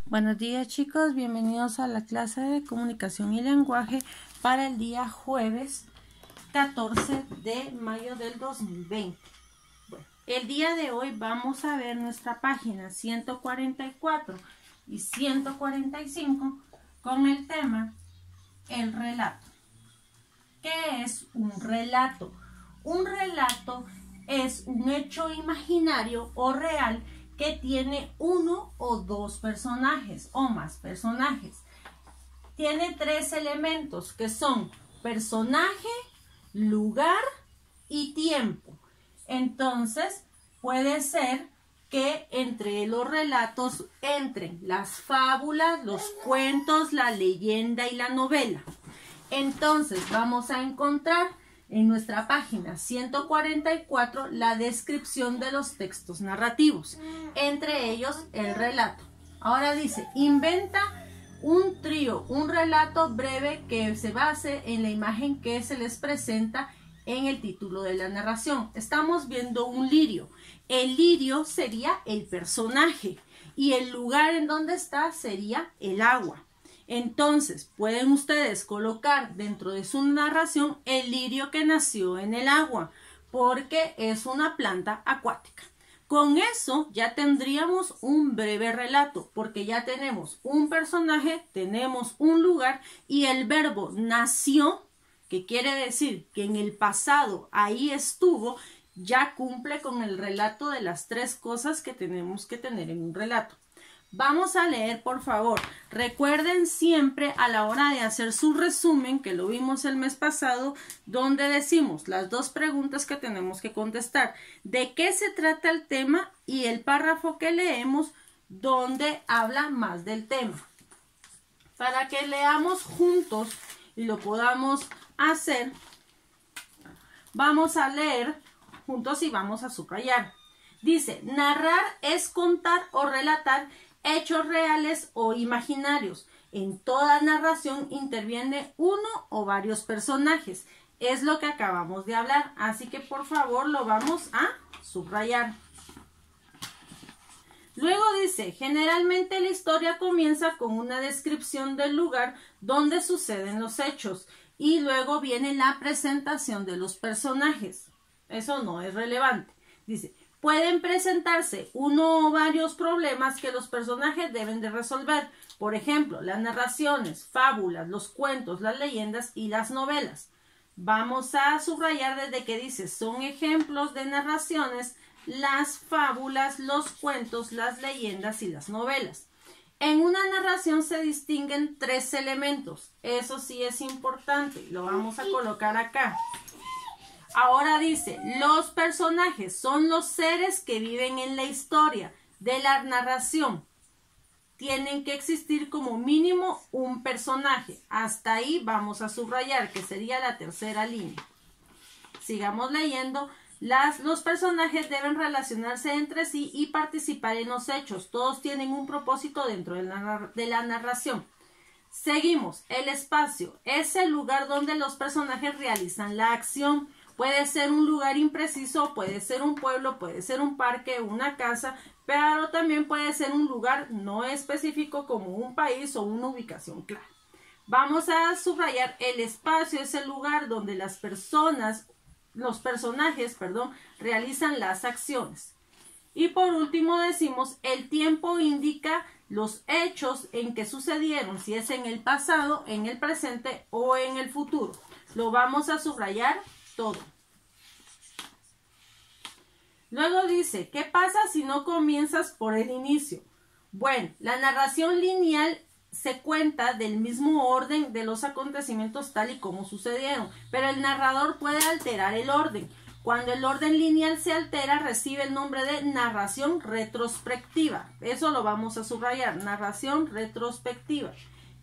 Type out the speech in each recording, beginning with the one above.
Buenos días chicos, bienvenidos a la clase de comunicación y lenguaje para el día jueves 14 de mayo del 2020. Bueno, el día de hoy vamos a ver nuestra página 144 y 145 con el tema el relato. ¿Qué es un relato? Un relato es un hecho imaginario o real que tiene uno o dos personajes o más personajes. Tiene tres elementos que son personaje, lugar y tiempo. Entonces puede ser que entre los relatos entren las fábulas, los cuentos, la leyenda y la novela. Entonces vamos a encontrar en nuestra página 144 la descripción de los textos narrativos, entre ellos el relato. Ahora dice, inventa un trío, un relato breve que se base en la imagen que se les presenta en el título de la narración. Estamos viendo un lirio. El lirio sería el personaje y el lugar en donde está sería el agua. Entonces, pueden ustedes colocar dentro de su narración el lirio que nació en el agua, porque es una planta acuática. Con eso ya tendríamos un breve relato, porque ya tenemos un personaje, tenemos un lugar y el verbo nació, que quiere decir que en el pasado ahí estuvo, ya cumple con el relato de las tres cosas que tenemos que tener en un relato. Vamos a leer, por favor. Recuerden siempre a la hora de hacer su resumen, que lo vimos el mes pasado, donde decimos las dos preguntas que tenemos que contestar. ¿De qué se trata el tema? Y el párrafo que leemos, donde habla más del tema. Para que leamos juntos y lo podamos hacer, vamos a leer juntos y vamos a subrayar. Dice, narrar es contar o relatar hechos reales o imaginarios. En toda narración interviene uno o varios personajes. Es lo que acabamos de hablar, así que por favor lo vamos a subrayar. Luego dice, generalmente la historia comienza con una descripción del lugar donde suceden los hechos y luego viene la presentación de los personajes. Eso no es relevante. Dice, pueden presentarse uno o varios problemas que los personajes deben de resolver. Por ejemplo, las narraciones, fábulas, los cuentos, las leyendas y las novelas. Vamos a subrayar desde que dice, son ejemplos de narraciones, las fábulas, los cuentos, las leyendas y las novelas. En una narración se distinguen tres elementos. Eso sí es importante. Lo vamos a colocar acá. Ahora dice, los personajes son los seres que viven en la historia de la narración. Tienen que existir como mínimo un personaje. Hasta ahí vamos a subrayar, que sería la tercera línea. Sigamos leyendo. Los personajes deben relacionarse entre sí y participar en los hechos. Todos tienen un propósito dentro de la narración. Seguimos. El espacio es el lugar donde los personajes realizan la acción. Puede ser un lugar impreciso, puede ser un pueblo, puede ser un parque, una casa, pero también puede ser un lugar no específico como un país o una ubicación clara. Vamos a subrayar, el espacio es el lugar donde los personajes, realizan las acciones. Y por último decimos, el tiempo indica los hechos en que sucedieron, si es en el pasado, en el presente o en el futuro. Lo vamos a subrayar todo. Luego dice, ¿qué pasa si no comienzas por el inicio? Bueno, la narración lineal se cuenta del mismo orden de los acontecimientos tal y como sucedieron, pero el narrador puede alterar el orden. Cuando el orden lineal se altera, recibe el nombre de narración retrospectiva. Eso lo vamos a subrayar, narración retrospectiva,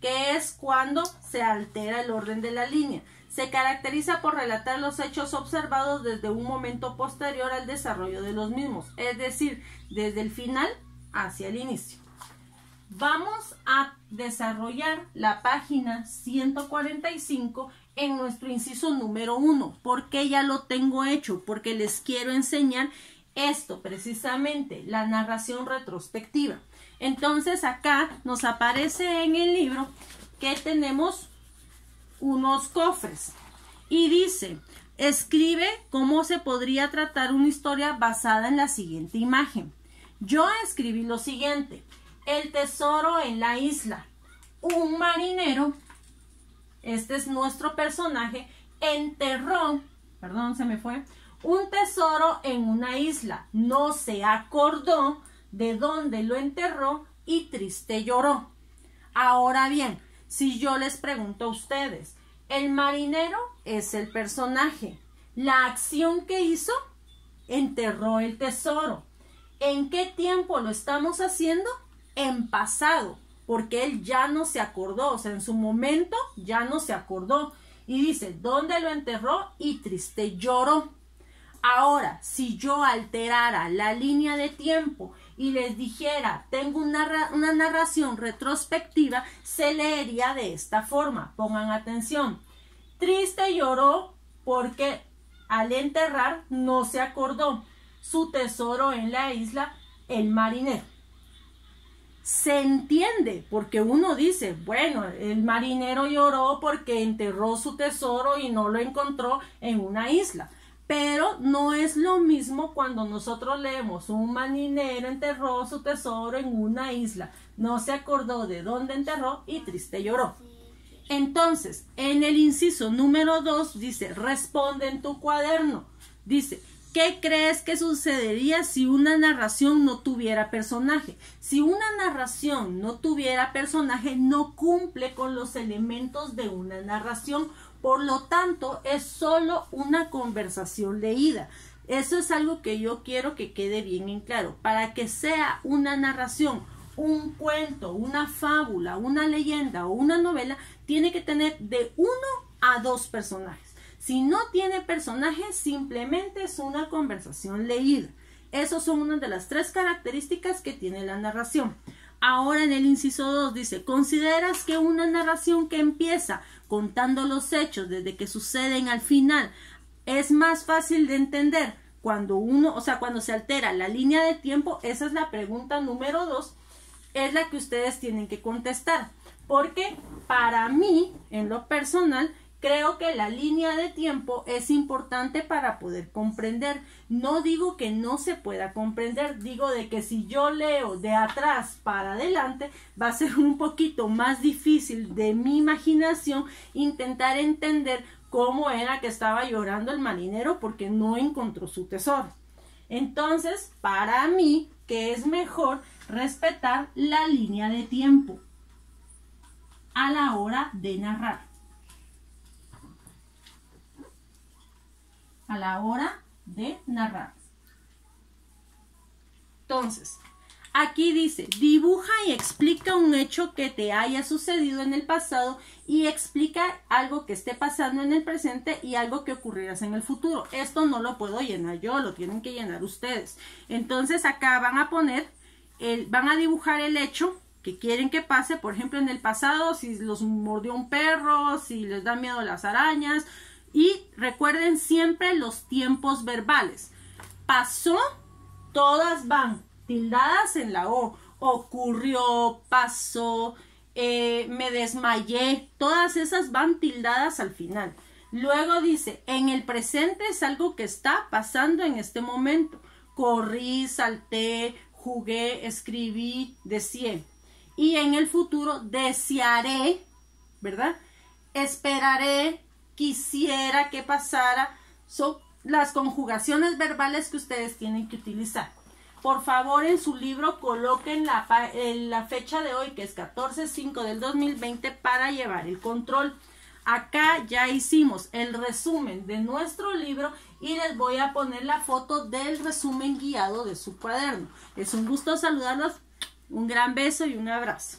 que es cuando se altera el orden de la línea. Se caracteriza por relatar los hechos observados desde un momento posterior al desarrollo de los mismos, es decir, desde el final hacia el inicio. Vamos a desarrollar la página 145 en nuestro inciso número 1. ¿Por qué ya lo tengo hecho? Porque les quiero enseñar esto precisamente, la narración retrospectiva. Entonces acá nos aparece en el libro que tenemos unos cofres y dice, escribe cómo se podría tratar una historia basada en la siguiente imagen. Yo escribí lo siguiente: el tesoro en la isla. Un marinero, este es nuestro personaje, enterró, perdón, se me fue, un tesoro en una isla. No se acordó de dónde lo enterró y triste lloró. Ahora bien, si yo les pregunto a ustedes, el marinero es el personaje. La acción que hizo, enterró el tesoro. ¿En qué tiempo lo estamos haciendo? En pasado, porque él ya no se acordó, o sea, en su momento ya no se acordó. Y dice, ¿dónde lo enterró? Y triste lloró. Ahora, si yo alterara la línea de tiempo y les dijera, tengo una narración retrospectiva, se leería de esta forma. Pongan atención. Triste lloró porque al enterrar no se acordó su tesoro en la isla, el marinero. Se entiende, porque uno dice, bueno, el marinero lloró porque enterró su tesoro y no lo encontró en una isla. Pero no es lo mismo cuando nosotros leemos, un marinero enterró su tesoro en una isla, no se acordó de dónde enterró y triste lloró. Entonces, en el inciso número 2 dice, responde en tu cuaderno. Dice, ¿qué crees que sucedería si una narración no tuviera personaje? Si una narración no tuviera personaje, no cumple con los elementos de una narración. Por lo tanto, es solo una conversación leída. Eso es algo que yo quiero que quede bien en claro. Para que sea una narración, un cuento, una fábula, una leyenda o una novela, tiene que tener de 1 a 2 personajes. Si no tiene personajes, simplemente es una conversación leída. Esas son una de las 3 características que tiene la narración. Ahora en el inciso 2 dice, ¿consideras que una narración que empieza contando los hechos desde que suceden al final es más fácil de entender cuando cuando se altera la línea de tiempo? Esa es la pregunta número 2, es la que ustedes tienen que contestar. Porque para mí, en lo personal, creo que la línea de tiempo es importante para poder comprender. No digo que no se pueda comprender, digo de que si yo leo de atrás para adelante, va a ser un poquito más difícil de mi imaginación intentar entender cómo era que estaba llorando el marinero porque no encontró su tesoro. Entonces, para mí, que es mejor respetar la línea de tiempo a la hora de narrar. A la hora de narrar. Entonces, aquí dice, dibuja y explica un hecho que te haya sucedido en el pasado y explica algo que esté pasando en el presente y algo que ocurrirá en el futuro. Esto no lo puedo llenar yo, lo tienen que llenar ustedes. Entonces, acá van a poner, van a dibujar el hecho que quieren que pase, por ejemplo, en el pasado, si los mordió un perro, si les da miedo las arañas. Y recuerden siempre los tiempos verbales. Pasó, todas van tildadas en la O. Ocurrió, pasó, me desmayé. Todas esas van tildadas al final. Luego dice, en el presente es algo que está pasando en este momento. Corrí, salté, jugué, escribí, deseé. Y en el futuro, desearé, ¿verdad? Esperaré, quisiera que pasara. Son las conjugaciones verbales que ustedes tienen que utilizar. Por favor, en su libro coloquen la fecha de hoy, que es 14/5 del 2020, para llevar el control. Acá ya hicimos el resumen de nuestro libro y les voy a poner la foto del resumen guiado de su cuaderno. Es un gusto saludarlos. Un gran beso y un abrazo.